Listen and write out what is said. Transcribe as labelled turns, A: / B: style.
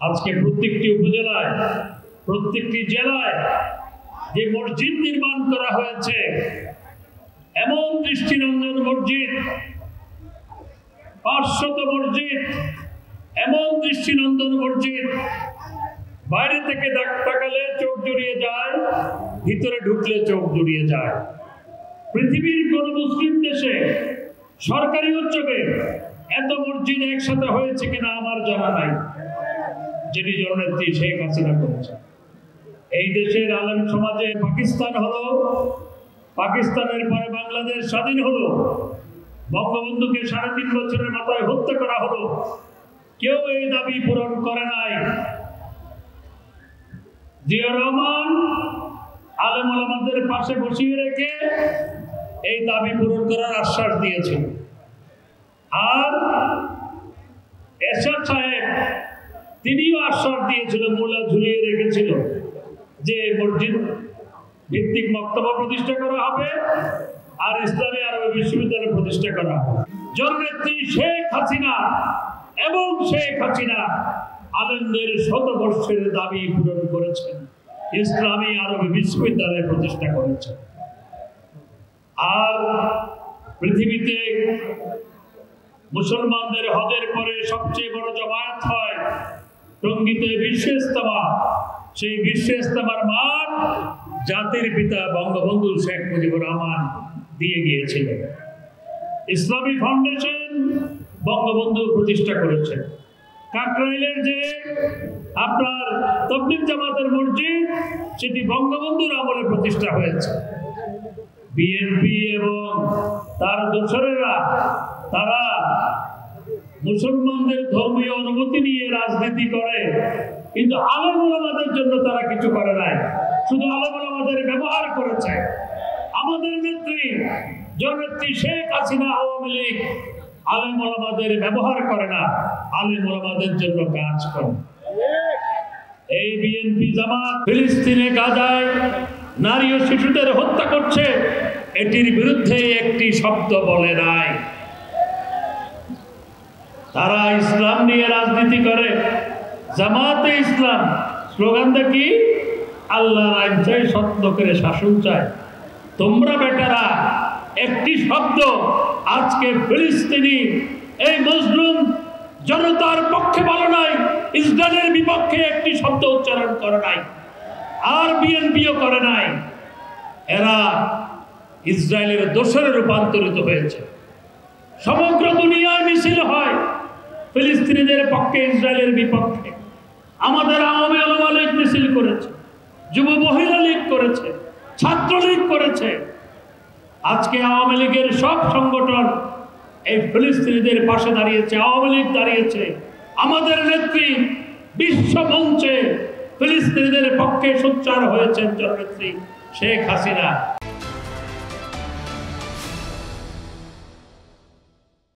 A: আজকে প্রত্যেকটি উপজেলায় প্রত্যেকটি জেলায় যে মসজিদ নির্মাণ করা হয়েছে, এমন দৃষ্টিনন্দন মসজিদ, 500 মসজিদ, এমন দৃষ্টিনন্দন মসজিদ, বাইরে থেকে তাকালে চোখ জুড়িয়ে যায়, ভিতরে ঢুকলে চোখ জুড়িয়ে যায়। পৃথিবীর কোন মুসলিম দেশে সরকারি উদ্যোগে এত মসজিদ একসাথে হয়েছে কিনা আমার জানা নাই, যেটি জননেত্রী শেখ হাসিনা করেছে। এই দেশের আলেম সমাজে পাকিস্তান হলো, পাকিস্তানের পরে বাংলাদেশ স্বাধীন হলো, বঙ্গবন্ধুকে 3.5 বছরের মাথায় হত্যা করা হলো, কেউ এই দাবি পূরণ করে নাই। জিয়া রহমান আলেম ওলামাদের পাশে বসিয়ে রেখে এই দাবি পূরণ করার আশ্বাস দিয়েছিল। আর এরশাদ সাহেব তিনিও আশ্বাস দিয়েছিল, মূলা ঝুলিয়ে রেখেছিল যে মসজিদ ভিত্তিক মক্তবা প্রতিষ্ঠা করা হবে আর ইসলামী আরবি বিশ্ববিদ্যালয় প্রতিষ্ঠা করা হবে। জননেত্রী শেখ হাসিনা এবং শেখ হাসিনা আলেমদের 100 বর্ষের দাবি পূরণ করেছেন, ইসলামী আরবি বিশ্ববিদ্যালয় প্রতিষ্ঠা করেছেন। আর পৃথিবীতে মুসলমানদের হজের পরে সবচেয়ে বড় জমায়েত হয় টঙ্গীতে বিশ্ব ইজতেমা। সেই বিশ্ব ইজতেমার মাঠ জাতির পিতা বঙ্গবন্ধু শেখ মুজিবুর রহমান দিয়ে গিয়েছিলেন। ইসলামী ফাউন্ডেশন বঙ্গবন্ধু প্রতিষ্ঠা করেছেন। কাকরাইলের যে আপনার তাবলীগ জামাতের মসজিদ, সেটি বঙ্গবন্ধুর আমলে প্রতিষ্ঠা হয়েছে। বিএনপি এবং তার দোসরেরা তারা মুসলমানদের ধর্মীয় অনুভূতি নিয়ে রাজনীতি করে, কিন্তু আলেম ওলামাদের জন্য তারা কিছু করে নাই, শুধু আলেম ওলামাদের ব্যবহার করেছে। আমাদের নেত্রী জননেত্রী শেখ হাসিনা আওয়ামী লীগ আলেম ওলামাদের ব্যবহার করে না, আলেম ওলামাদের জন্য কাজ করে। এই বিএনপি জামাত ফিলিস্তিনে গাজায় নারী ও শিশুদের হত্যা করছে, এটির বিরুদ্ধে একটি শব্দ বলে নাই। তারা ইসলাম নিয়ে রাজনীতি করে। জামাতে ইসলাম স্লোগানটা কি? আল্লাহর আইন চাই, সৎ লোকের শাসন চাই। তোমরা বেটারা একটি শব্দ আজকে ফিলিস্তিনি এই মজলুম জনতার পক্ষে বলো নাই, ইসরায়েলের বিপক্ষে একটি শব্দ উচ্চারণ করে নাই, আর বিএনপিও করে নাই। এরা ইসরায়েলের দোসরে রূপান্তরিত হয়েছে। সমগ্র দুনিয়ায় মিছিল হয় ফিলিস্তিনিদের পক্ষে, ইসরায়েলের বিপক্ষে। আমাদের আওয়ামী ওলামা লীগ মিছিল করেছে, যুব মহিলা লীগ করেছে, ছাত্রলীগ করেছে। আজকে আওয়ামী লীগের সব সংগঠন এই ফিলিস্তিনিদের পাশে দাঁড়িয়েছে, আওয়ামী লীগ দাঁড়িয়েছে। আমাদের নেত্রী বিশ্ব মঞ্চে ফিলিস্তিনিদের পক্ষে সোচ্চার হয়েছেন জননেত্রী শেখ হাসিনা।